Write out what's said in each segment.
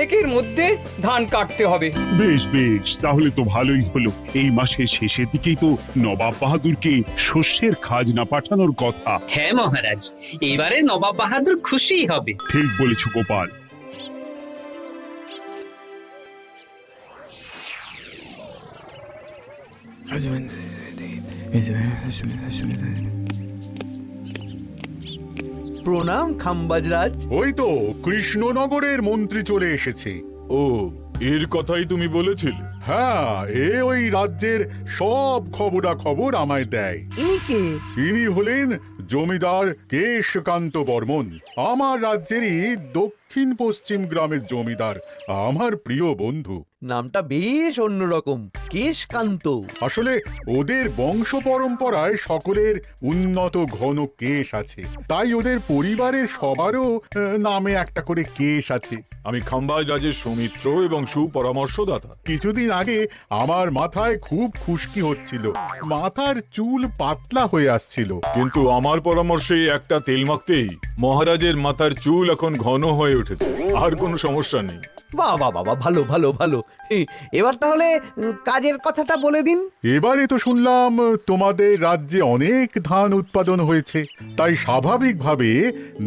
খানেকের মধ্যে ধান কাটতে হবে। বেশ বেশ, তাহলে তো ভালোই হলো। এই মাসের শেষের দিকেই তো নবাব বাহাদুরকে শস্যের খাজনা পাঠানোর কথা। হ্যাঁ মহারাজ, এবারে নবাব বাহাদুর খুশি হবে। ঠিক বলেছ গোপাল। প্রণাম খাম্বাজরাজ। ওই তো কৃষ্ণনগরের মন্ত্রী চলে এসেছে। ও, এর কথাই তুমি বলেছিলে? হ্যাঁ, ওই রাজ্যের সব খবরাখবর আমায় দেয়। ইনি কে? ইনি হলেন জমিদার কেশকান্ত বর্মন, আমার রাজ্যেরই দক্ষিণ পশ্চিম গ্রামের জমিদার, আমার প্রিয় বন্ধু। নামটা বেশ অন্যরকম, কেশকান্ত। আসলে ওদের বংশ পরম্পরায় সকলের উন্নত ঘন কেশ আছে, তাই ওদের পরিবারের সবারও নামে একটা করে কেশ আছে। আমি খাম্বাজ রাজের সৌমিত্র এবং সুপরামর্শদাতা। কিছুদিন আগে আমার মাথায় খুব খুশকি হচ্ছিল, মাথার চুল পাতলা হয়ে আসছিল। কিন্তু আমার পরামর্শে একটা তেল মাখতেই মহারাজের মাথার চুল এখন ঘন হয়ে উঠেছে, আর কোনো সমস্যা নেই। বাহ বাহ বাহ, ভালো ভালো ভালো। এবার তাহলে কাজের কথাটা বলে দিন। এবারে তো শুনলাম তোমাদের রাজ্যে অনেক ধান উৎপাদন হয়েছে, তাই স্বাভাবিকভাবে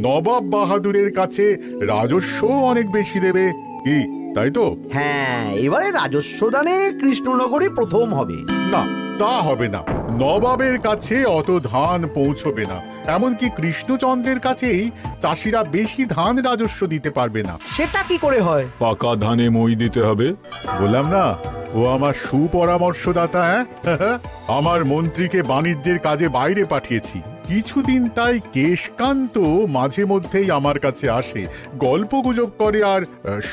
নবাব বাহাদুরের কাছে রাজস্ব অনেক বেশি দেবে, কি তাই তো? হ্যাঁ, এবারে রাজস্ব দানে কৃষ্ণনগরই প্রথম হবে। না, তা হবে না। নবাবের কাছে অত ধান পৌঁছবে না, এমনকি কৃষ্ণচন্দ্রের কাছেই চাষিরা বেশি ধান রাজস্ব দিতে পারবে না। সেটা কি করে হয়? পাকা ধানে মই দিতে হবে। বললাম না, ও আমার সুপরামর্শদাতা। হ্যাঁ, আমার মন্ত্রীকে বাণিজ্যের কাজে বাইরে পাঠিয়েছি কিছুদিন, তাই কেশকান্ত মাঝে মধ্যেই আমার কাছে আসে, গল্পগুজব করে আর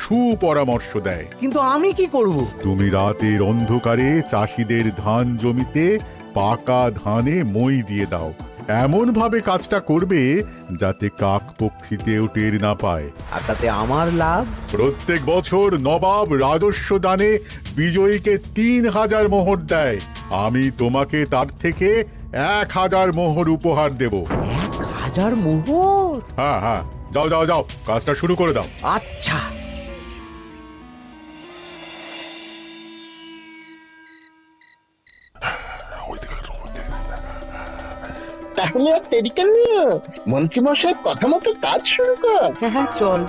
সুপরামর্শ দেয়। কিন্তু আমি কি করব? তুমি রাতের অন্ধকারে চাষিদের ধান জমিতে পাকা ধানে মই দিয়ে দাও, এমন ভাবে কাজটা করবে যাতে কাক পক্ষীতেও টের না পায়। আর তাতে আমার লাভ? প্রত্যেক বছর নবাব রাজস্ব দানে বিজয়ীকে 3000 মোহর দেয়, আমি তোমাকে তার থেকে 1000 মোহর উপহার দেব। 1000 মোহর? হ্যাঁ হ্যাঁ, যাও যাও যাও, কাজটা শুরু করে দাও। আচ্ছা। তাহলে আর দেরি কেন? মন্ত্রীমশাই কথা মতো কাজ শুরু কর। হ্যাঁ চল।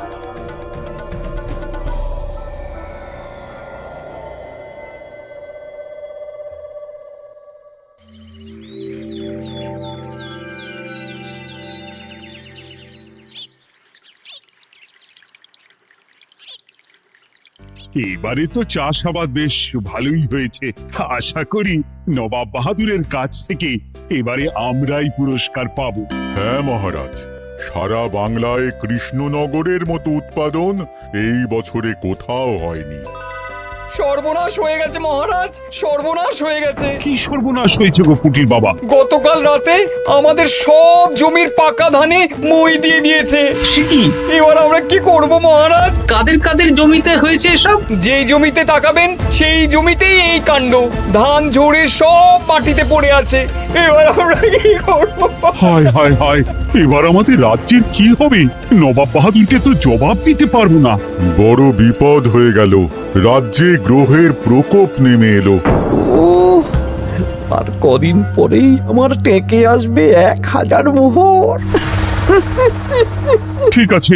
এবারে তো চাষাবাদ বেশ ভালোই হয়েছে। আশা করি নবাব বাহাদুরের কাছ থেকে এবারে আমরাই পুরস্কার পাবো। হ্যাঁ মহারাজ, সারা বাংলায় কৃষ্ণনগরের মতো উৎপাদন এই বছরে কোথাও হয়নি। সর্বনাশ হয়ে গেছে মহারাজ, সর্বনাশ হয়ে গেছে। কি সর্বনাশ হয়েছে গো পুটির বাবা? গতকাল রাতে আমাদের সব জমির পাকা ধানে মই দিয়ে দিয়েছে। সে কি? এবার আমরা কি করব মহারাজ? কাদের কাদের জমিতে হয়েছে এসব? যেই জমিতে তাকাবেন সেই জমিতেই এই কাণ্ড, ধান ঝরে সব মাটিতে পড়ে আছে। এবার আমরা কি করব? হায় হায় হায়, এবার আমাদের রাজ্যের কি হবে? নবাব বাহাদুরকে তো জবাব দিতে পারবো না। বড় বিপদ হয়ে গেল, রাজ্যে গ্রহের প্রকোপ নেমে এলো। ও, আর কদিন পরেই আমার টেকে আসবে 1000 মোহর। ঠিক আছে,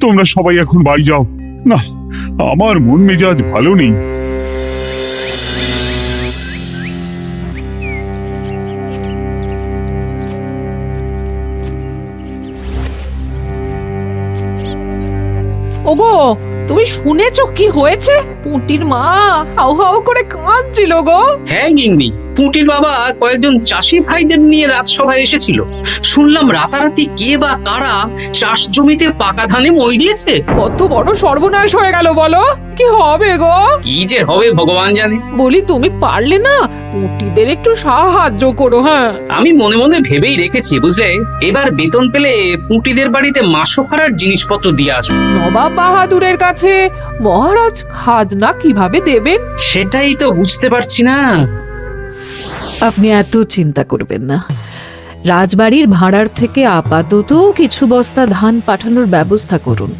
তোমরা সবাই এখন বাড়ি যাও। না, আমার মন মেজাজ ভালো নেই। ওগো, তুমি শুনেছো কি হয়েছে? পুঁটির মা হাউ হাউ করে কাঁদছিল গো। হ্যাঁ গিন্নি, পুঁটির বাবা কয়েকজন চাষি ভাইদের নিয়ে রাজসভায় এসেছিল। শুনলাম রাতারাতি কে বা কারা চাষ জমিতে পাকা ধানে মই দিয়েছে। কত বড় সর্বনাশ হয়ে গেল বলো, কি হবে গো? কি যে হবে ভগবান জানে। বলি তুমি পারলে না পুঁটিদের একটু সাহায্য করো। হ্যাঁ, আমি মনে মনে ভেবেই রেখেছি বুঝলে, এবার বেতন পেলে পুঁটিদের বাড়িতে মাসোহারার জিনিসপত্র দিয়ে আসবো। নবাব বাহাদুরের কাছে মহারাজ খাজনা কিভাবে দেবেন সেটাই তো বুঝতে পারছি না। আপনি এত চিন্তা করবেন না, রাজবাড়ির ভাড়ার থেকে আপাতত কিছু বস্তা ধান পাঠানোর ব্যবস্থা করুন,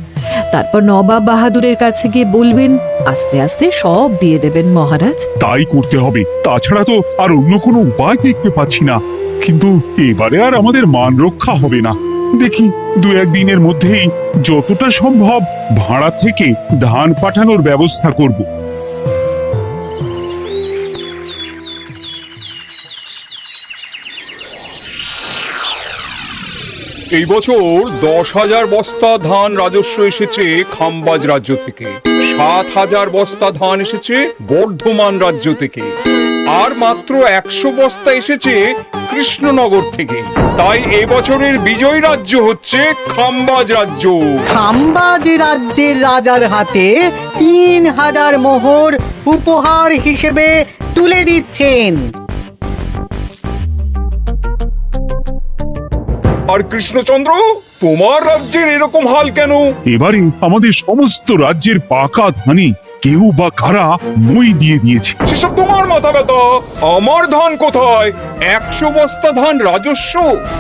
তারপর নবাব বাহাদুরের কাছে গিয়ে বলবেন, আস্তে আস্তে সব দিয়ে দেবেন মহারাজ। তাই করতে হবে, তাছাড়া তো আর অন্য কোনো উপায় দেখতে পাচ্ছি না। কিন্তু এবারে আর আমাদের মান রক্ষা হবে না। দেখি 2-1 দিনের মধ্যেই যতটা সম্ভব ভাড়া থেকে ধান পাঠানোর ব্যবস্থা করব। এই বছর 10,000 বস্তা ধান রাজস্ব এসেছে খাম্বাজ রাজ্য থেকে, 7,000 বস্তা ধান এসেছে বর্ধমান রাজ্য থেকে, আর মাত্র 100 বস্তা এসেছে কৃষ্ণনগর থেকে। তাই এবছরের বিজয়ী রাজ্য হচ্ছে খাম্বাজ রাজ্য। খাম্বাজ রাজ্যের রাজার হাতে 3,000 মোহর উপহার হিসেবে তুলে দিচ্ছেন। আর কৃষ্ণচন্দ্র, তোমার রাজ্যের এরকম হাল কেন? এবারে আমাদের সমস্ত রাজ্যের পাকা ধানে কেউ বা কারা মই দিয়ে দিয়েছে। সেসব তোমার মাথা ব্যথা, আমার ধান কোথায়? 100 বস্তা ধান রাজস্ব,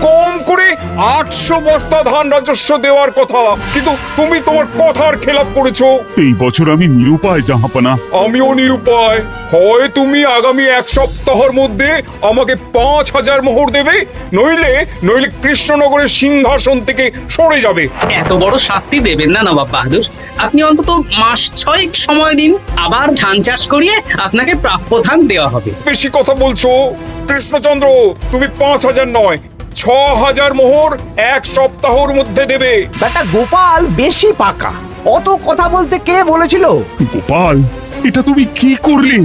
কম করে 800 বস্তা ধান রাজস্ব দেওয়ার কথা, কিন্তু তুমি তোমার কথার খেলাপ করেছো। এই বছর আমি নিরুপায় জাহাপানা। আমিও নিরুপায়। হয় তুমি আগামী 1 সপ্তাহের মধ্যে আমাকে 5,000 মোহর দেবে, নইলে কৃষ্ণনগরের সিংহাসন থেকে সরে যাবে। এত বড় শাস্তি দেবেন না নবাব বাহাদুর, আপনি অন্তত মাস 6 সময় দিন, আবার ধান চাষ করিয়ে আপনাকে প্রাপ্য ধান দেওয়া হবে। বেশি কথা বলছো কৃষ্ণচন্দ্র, তুমি 5,000 নয় 6,000 মোহর 1 সপ্তাহের মধ্যে দেবে। বেটা গোপাল বেশি পাকা, অত কথা বলতে কে বলেছিল? গোপাল, এটা তুমি কি করলে?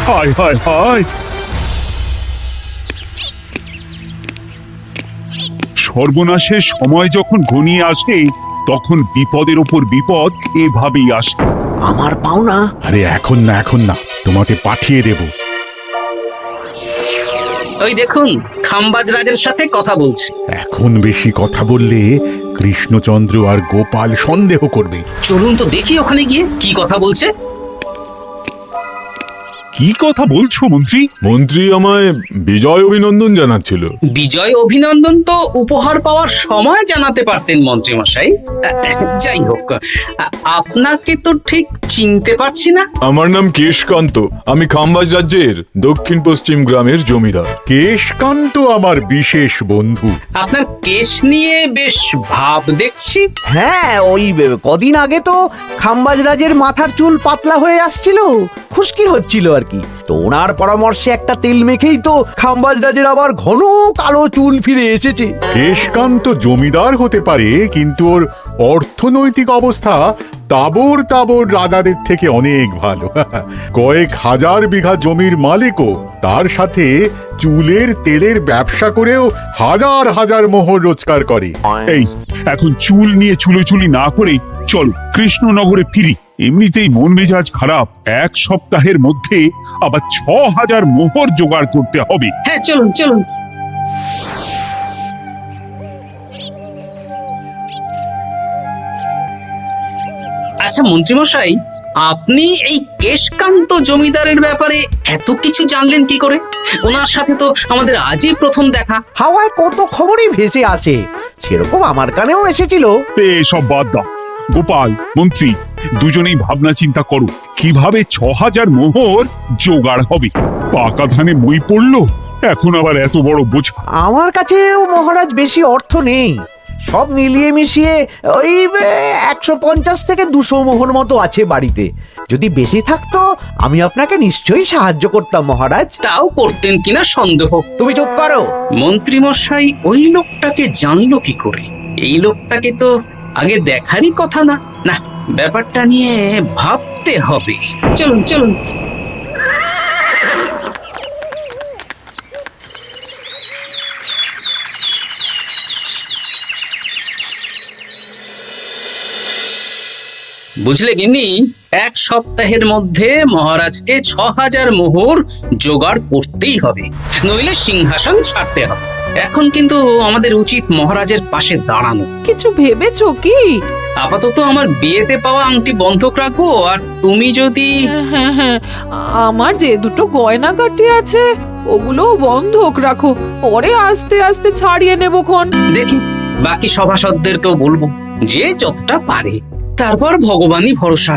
হায় হায় হায়! সর্বনাশের সময় যখন ঘনিয়ে আসে, তখন বিপদের ওপর বিপদ এভাবেই আসে। আমার পাওনা। আরে এখন না, তোমাকে পাঠিয়ে দেব। ওই দেখুন, খাম্বাজ রাজের সাথে কথা বলছে। এখন বেশি কথা বললে কৃষ্ণচন্দ্র আর গোপাল সন্দেহ করবে। চলুন তো দেখি ওখানে গিয়ে কি কথা বলছে। কি কথা বলছো মন্ত্রী? মন্ত্রী আমায় বিজয় অভিনন্দন জানাচ্ছিল। বিজয় অভিনন্দন তো উপহার পাওয়ার সময় জানাতে পারতেন মন্ত্রী মশাই। যাই হোক, আপনাকে তো ঠিক চিনতে পারছি না। আমার নাম কেশকান্ত, আমি খাম্বাজ রাজ্যের দক্ষিণ পশ্চিম গ্রামের জমিদার। কেশকান্ত আমার বিশেষ বন্ধু। আপনার কেশ নিয়ে বেশ ভাব দেখছি। হ্যাঁ, ওই কদিন আগে তো খাম্বাজ রাজের মাথার চুল পাতলা হয়ে আসছিল, খুশকি হচ্ছিল আর কি। তো ওনার পরামর্শে একটা তেল মেখেই তো খাম্বাজ রাজের আবার ঘন কালো চুল ফিরে এসেছে। কেশকান্ত জমিদার হতে পারে, কিন্তু ওর অর্থনৈতিক অবস্থা তাবর রাজাদের থেকে অনেক ভালো। কয়েক হাজার বিঘা জমির মালিকও, তার সাথে চুলের তেলের ব্যবসা করেও হাজার হাজার মোহর রোজগার করে। এই, এখন চুল নিয়ে চুলোচুলি না করে চলো কৃষ্ণনগরে ফিরি। এমনিতেই মন মেজাজ খারাপ, 1 সপ্তাহের মধ্যে আবার 6,000 মোহর জোগাড় করতে হবে। হ্যাঁ, চলুন চলুন। আচ্ছা মন্ত্রীমশাই, আপনি এই কেশকান্ত জমিদারের ব্যাপারে এত কিছু জানলেন কি করে? ওনার সাথে তো আমাদের আজই প্রথম দেখা। হাওয়ায় কত খবরই ভেসে আসে, সেরকম আমার কানেও এসেছিল। সব বাদ দাও। গোপাল, মন্ত্রী, দুজনেই ভাবনা চিন্তা করো কিভাবে 6,000 মোহর জোগাড় হবে। পাকা ধানে মই পড়লো, এখন আবার এত বড় বোঝা। আমার কাছেও মহারাজ বেশি অর্থ নেই, সব মিলিয়ে মিশিয়ে ওই 150 থেকে 200 মোহর মতো আছে বাড়িতে। যদি বেশি থাকতো আমি আপনাকে নিশ্চয়ই সাহায্য করতাম মহারাজ। তাও করতেন কিনা সন্দেহ। তুমি চুপ করো। মন্ত্রীমশাই ওই লোকটাকে জানলো কি করে? এই লোকটাকে তো আগে দেখারই কথা না। না, ব্যাপারটা নিয়ে ভাবতে হবে। চলুন চলুন। বুঝলে গিন্নি, 1 সপ্তাহের মধ্যে মহারাজকে 6,000 মোহর জোগাড় করতেই হবে, নইলে সিংহাসন ছাড়তে হবে। এখন কিন্তু আমাদের উচিত মহারাজের পাশে দাঁড়ানো। কিছু ভেবেছো কি? আপাতত আমার বিয়েতে পাওয়া আংটি বন্ধক রাখবো, আর তুমি যদি... হ্যাঁ, আমার যে দুটো গয়নাগাটি আছে ওগুলো বন্ধক রাখো, পরে আস্তে আস্তে ছাড়িয়ে নেবো খন। দেখি, বাকি সভাসদদেরকেও বলবো, যে যতটা পারে। তারপর ভগবানই ভরসা।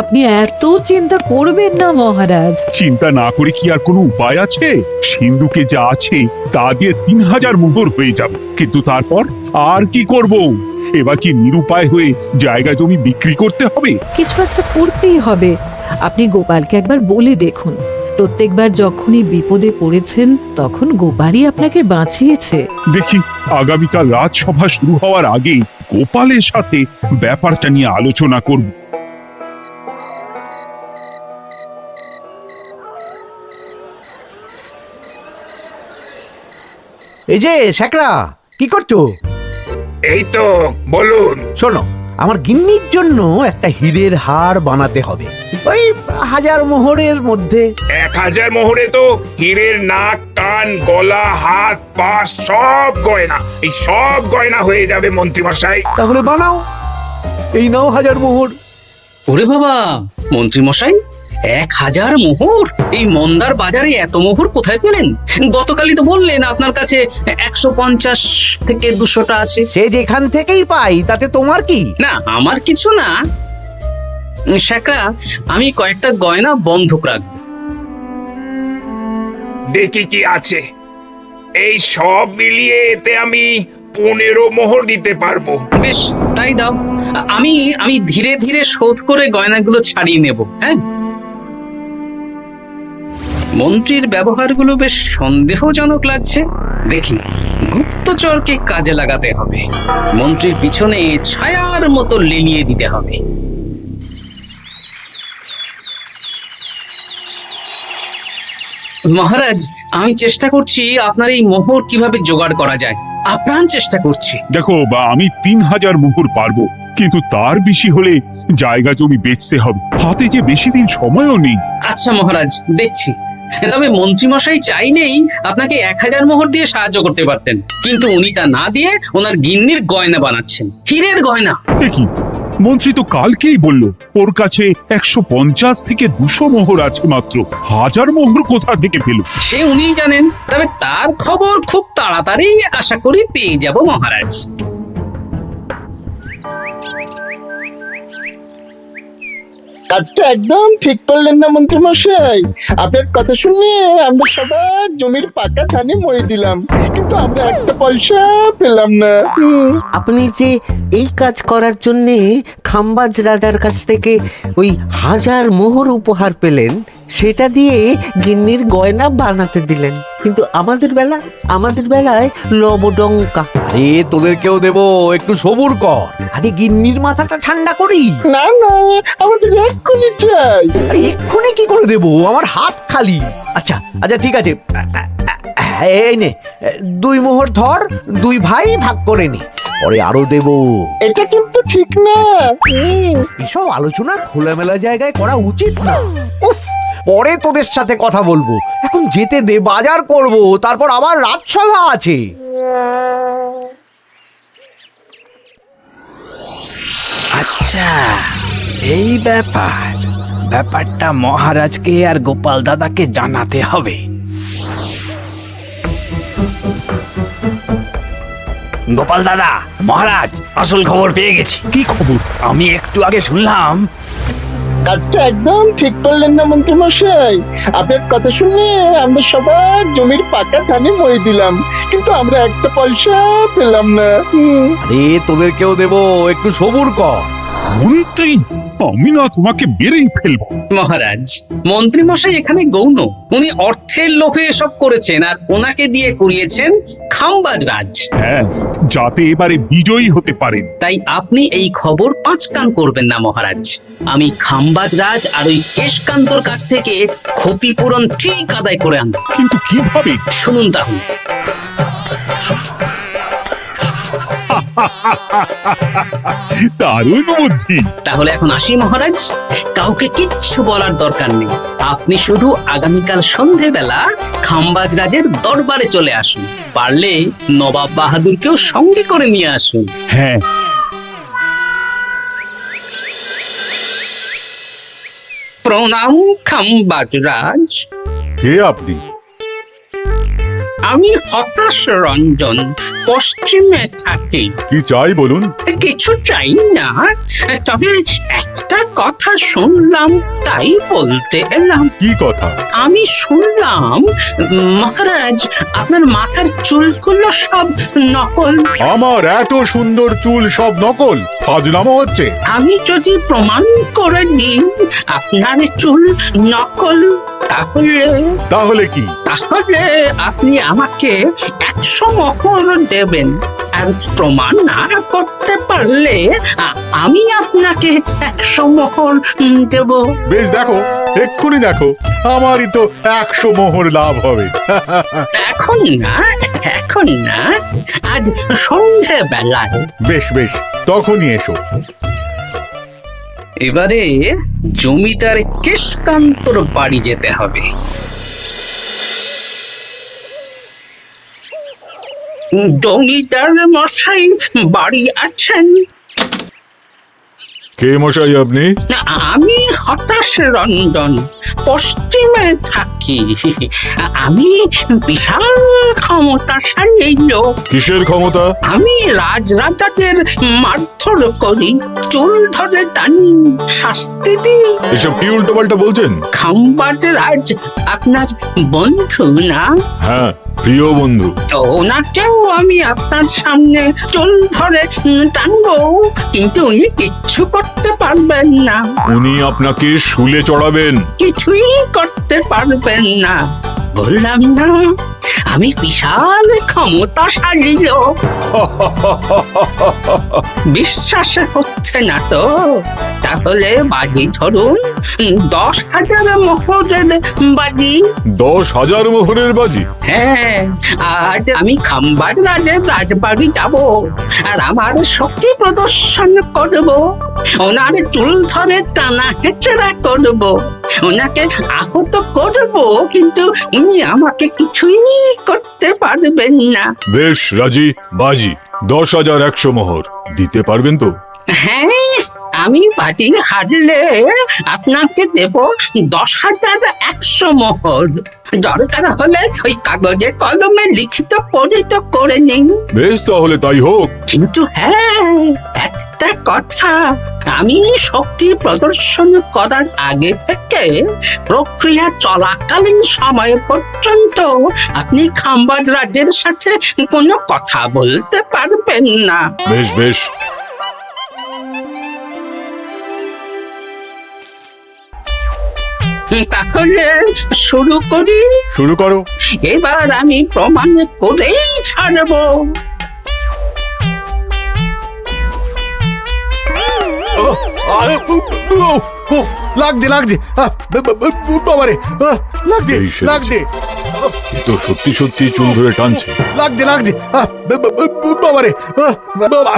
আপনি এত চিন্তা করবেন না মহারাজ। চিন্তা না করে কি আর কোনো উপায় আছে? সিন্ধুকে যা আছে তা দিয়ে 3000 মোহর হয়ে যাবে, কিন্তু তারপর আর কি করব? এবার কি নিরুপায় হয়ে জায়গা জমি বিক্রি করতে হবে? কিছু একটা করতেই হবে। আপনি গোপালকে একবার বলে দেখুন, প্রত্যেকবার যখনই বিপদে পড়েছেন তখন গোপালই আপনাকে বাঁচিয়েছে। দেখি আগামীকাল রাজসভা শুরু হওয়ার আগেই গোপালের সাথে ব্যাপারটা নিয়ে আলোচনা করব। এই যে শ্যাকরা, কি করছো? এই তো বলুন। শোনো, আমার গিন্নির জন্য একটা হীরের হার বানাতে হবে, ওই 1000 মোহরের মধ্যে। 1000 মোহরে তো হীরের নাক, কান, গলা, হাত, পা সব গয়না, এই সব গয়না হয়ে যাবে মন্ত্রী মশাই। তাহলে বানাও, এই নাও 1000 মোহর। ওরে বাবা, মন্ত্রী মশাই 1000 মোহর! এই মন্দার বাজারে এত মোহর কোথায় পেলেন? গতকালই তো বললেন আপনার কাছে 150 থেকে 200টা আছে। সে যেখান থেকেই পাই তাতে তোমার কি? না, আমার কিছু না। শ্যাকরা, আমি কয়েকটা গয়না বন্ধক রাখবো। দেখি কি আছে। এই সব মিলিয়ে এতে আমি 15 মোহর দিতে পারবো। বেশ, তাই দাও। আমি ধীরে ধীরে শোধ করে গয়নাগুলো ছাড়িয়ে নেব। হ্যাঁ, মন্ত্রীর ব্যবহারগুলো বেশ সন্দেহজনক লাগছে। দেখি, গুপ্তচরকে কাজে লাগাতে হবে। মন্ত্রীর পিছনে ছায়ার মতো লেলিয়ে দিতে হবে। মহারাজ, আমি চেষ্টা করছি আপনার এই মোহর কিভাবে জোগাড় করা যায়। আপ্রাণ চেষ্টা করছি। দেখো আমি 3000 মোহর পারবো, কিন্তু তার বেশি হলে জায়গা জমি বেচতে হবে, হাতে যে বেশি দিন সময়ও নেই। আচ্ছা মহারাজ, দেখছি। তবে মন্ত্রী মশাই চাইলেই আপনাকে 1000 মোহর দিয়ে সাহায্য করতে পারতেন, কিন্তু উনি তা না দিয়ে ওনার গিন্নির গয়না বানাচ্ছেন, হীরের গয়না। দেখি, মন্ত্রী তো কালকেই বলল ওর কাছে 150 থেকে 200 মোহর আছে মাত্র। 1000 মোহর কোথা থেকে পেল? সে উনিই জানেন। তবে তার খবর খুব তাড়াতাড়ি আশা করি পেয়ে যাব মহারাজ। কাজটা একদম ঠিক করলেন না মন্ত্রী মশাই। আপনার কথা শুনে আমরা সবার জমির পাকা ধানে মই দিলাম, কিন্তু আমরা একটা পয়সা পেলাম না। আপনি যে এই কাজ করার জন্য খাম্বাজ রাজার কাছ থেকে ওই 1000 মোহর উপহার পেলেন, সেটা দিয়ে গিন্নির গয়না বানাতে দিলেন, কিন্তু আমাদের বেলায় লবডঙ্কা। তোদেরকেও দেবো, একটু সবুর কর, আগে গিন্নির মাথাটা ঠান্ডা করি। না না, আমাদের এক্ষুনি চাই। আরে এক্ষুনি কি করে দেবো, আমার হাত খালি। আচ্ছা আচ্ছা, ঠিক আছে, এই নে 2 মোহর ধর, 2 ভাই ভাগ করে নে, পরে আরো দেবো। এটা কিন্তু ঠিক না। এসব আলোচনা খোলামেলা জায়গায় করা উচিত না। উফ, পরে তোদের সাথে কথা বলবো, এখন যেতে দে, বাজার করব, তারপর আবার রাজসভা আছে। আচ্ছা, এই ব্যাপারটা মহারাজকে আর গোপাল দাদাকে জানাতে হবে। গোপাল দাদা, মহারাজ আসল খবর পেয়ে গেছি। কি খবর? আমি একটু আগে শুনলাম কাজটা একদম ঠিক করলেন না মন্ত্রী মশাই। আপনার কথা শুনে আমরা সবার জমির পাকা ধানে মই দিলাম, কিন্তু আমরা একটা পয়সা পেলাম না। আরে তোদেরকেও দেবো, একটু সবুর কর। মন্ত্রী, আমি না তোমাকে বেরেই ফেলবো। মহারাজ, মন্ত্রী মশাই এখানে গৌণ। উনি অর্থের লোভে এসব করেছেন, আর ওনাকে দিয়ে করিয়েছেন খাম্বাজ রাজ। হ্যাঁ, যাতে এবারে বিজয়ী হতে পারেন। তাই আপনি এই খবর 5 কান করবেন না মহারাজ। আমি খাম্বাজ রাজ আর ওই কেশকান্তর কাছ থেকে ক্ষতিপূরণ ঠিক আদায় করে আনব। কিন্তু কিভাবে? শুনুন তাহলে। দারুণ বুদ্ধি। তাহলে এখন আসি মহারাজ, কাউকে কিচ্ছু বলার দরকার নেই। আপনি শুধু আগামীকাল সন্ধেবেলা খাম্বাজ রাজের দরবারে চলে আসুন, পারলে নবাব বাহাদুরকেও সঙ্গে করে নিয়ে আসুন। হ্যাঁ, প্রণাম খাম্বাজ রাজ। কে আপনি? আমি হতাশ রঞ্জন, পশ্চিমে থাকি। কি চাই বলুন? কিছু চাই না, তবে একটা কথা শুনলাম তাই বলতে এলাম। কি কথা? আমি শুনলাম মহারাজ আপনার মাথার চুলগুলো সব নকল। আমার এত সুন্দর চুল সব নকল? ফাজলামো হচ্ছে। আমি যদি প্রমাণ করে দিই আপনার চুল নকল, তাহলে কি? তাহলে আপনি আমাকে 100 মোহর দেবেন, আর প্রমাণ না করতে পারলে আমি আপনাকে 100 মোহর দেব। বেশ, দেখো, এক্ষুনি দেখো, আমারই তো 100 মোহর লাভ হবে। এখন না, এখন না, আজ সন্ধে বেলায়। বেশ বেশ, তখনই এসো। এবারে জমিদার কেশকান্তর বাড়ি যেতে হবে। জমিদার মশাই বাড়ি আছেন? কে মশাই আপনি? আমি হতাশ রঞ্জন, পশ্চিমে থাকি। আমি বিশাল ক্ষমতাশালী লোক। কিসের ক্ষমতা? আমি রাজরাজাদের মারধর করি, চুল ধরে টানি, শাস্তি দিই। এসব কি উল্টো পাল্টা বলছেন? খাম্বাজ রাজ আপনার বন্ধু না? হ্যাঁ, প্রিয় বন্ধু। ওনাকেও আমি আপনার সামনে চুল ধরে টানবো, কিন্তু উনি কিচ্ছু করতে পারবেন না। উনি আপনাকে শুলে চড়াবেন। কিছুই করতে পারবেন না, বললাম না আমি বিশাল ক্ষমতাশালী লোক। বিশ্বাস হচ্ছে না তো? তাহলে বাজি ধরুন, 10,000 মোহরের বাজি। 10,000 মোহরের বাজি? হ্যাঁ, আজ আমি খাম্বাজ রাজের রাজবাড়ি যাব, আর আমার শক্তি প্রদর্শন করব, ওনার চুল ধরে টানা হেঁচড়া করব, ওনাকে আহত করব, কিন্তু উনি আমাকে কিছুই করতে পারবেন না। বেশ, রাজি, বাজি। 10,100 মোহর দিতে পারবেন তো? হ্যাঁ, আমি বাজি হারলে আপনাকে দেব 10,100 মোহর। দরকার হলে ওই কাগজে কলমে লিখিত পরিত করে নিন। বেশ, তাহলে তাই হোক। কিন্তু হ্যাঁ, একটা কথা, আমি শক্তি প্রদর্শন করার আগে থেকে প্রক্রিয়া চলাকালীন সময় পর্যন্ত আপনি খাম্বাজ রাজের সাথে কোনো কথা বলতে পারবেন না। বেশ বেশ। তাহলে শুরু করি। শুরু করো। এবার আমি প্রমাণ করেই ছাড়বো। লাগছে লাগছে, বাবারে, লাগছে এই সেরেছে। লাগছে, এ তো সত্যি সত্যি চুল ধরে টানছে। লাগছে লাগছে, বাবারে, বাবা।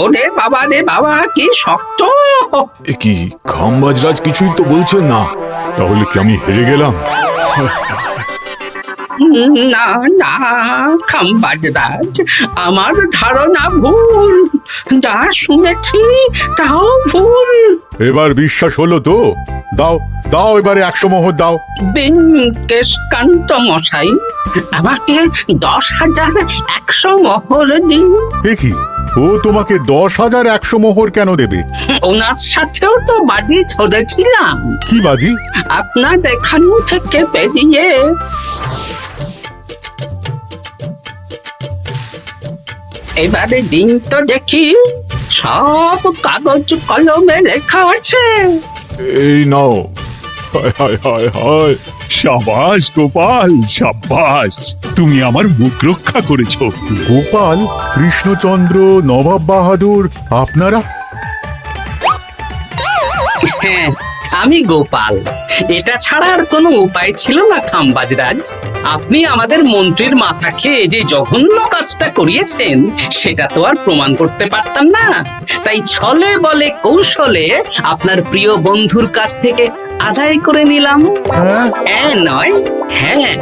ওরে বাবা রে বাবা, কি শক্ত! এ কি, খাম্বাজরাজ কিছুই তো বলছেন না? তাহলে কি আমি হেরে গেলাম? না না খাম্বাজ রাজ, আমার ধারণা ভুল, যা শুনেছি তাও ভুল। এবার বিশ্বাস হলো তো? দাও দাও, এবারে 100 মোহর দাও। দিন কেশকান্ত মশাই, আমাকে 10,100 মোহর দিন। এ কি, ও তোমাকে 10,100 মোহর কেন দেবে? ওনার সাথেও তো বাজি ধরেছিলাম। কি বাজি? আপনার এখান থেকে বেরিয়ে এবারে দিন তো দেখি, সব কাগজ কলমে লেখা আছে। এই নাও। হায় হায় হায় হায়। সাবাস গোপাল, সাবাস, তুমি আমার মুখ রক্ষা করেছো। গোপাল, কৃষ্ণচন্দ্র, নবাব বাহাদুর, আপনারা? হ্যাঁ, আমি গোপাল। এটা ছাড়া আর কোনো উপায় ছিল না খাম্বাজরাজ। আপনি আমাদের মন্ত্রীর মাথা খেয়ে যে জঘন্য কাজটা করিয়েছেন, সেটা তো আর প্রমাণ করতে পারতাম না। তাই ছলে বলে কৌশলে আপনার প্রিয় বন্ধুর কাছ থেকে আদায় করে নিলাম। হ্যাঁ নয়, হ্যাঁ।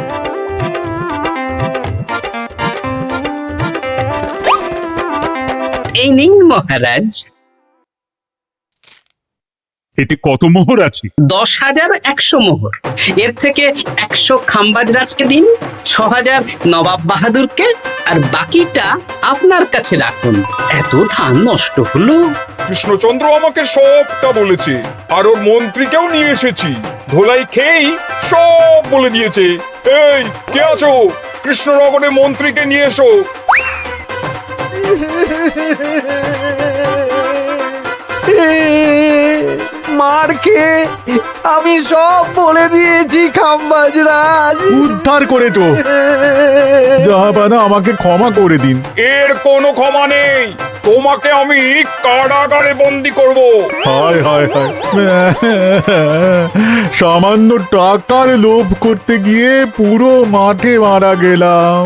এই নিন মহারাজ। এতে কত মোহর আছে? 10,100 মোহর। এর থেকে 100 খাম্বাজ রাজকে দিন, 6,000 নবাব বাহাদুরকে, আর বাকিটা আপনার কাছে রাখুন। এত ধান নষ্ট হলো। কৃষ্ণচন্দ্র আমাকে সবটা বলেছে, আর ওর মন্ত্রীকেও নিয়ে এসেছি। ধোলাই খেয়েই সব বলে দিয়েছে। এই কে আছো? কৃষ্ণনগরের মন্ত্রীকে নিয়ে এসো। মার খেয়ে আমি সব বলে দিয়েছি খাম্বাজ রাজ। উদ্ধার করে তো জাহাপানা, আমাকে ক্ষমা করে দিন। এর কোনো ক্ষমা নেই। তোমাকে আমি কারাগারে বন্দি করব। হায় হায় হায়, সামান্য টাকার লোভ করতে গিয়ে পুরো মাঠে মারা গেলাম।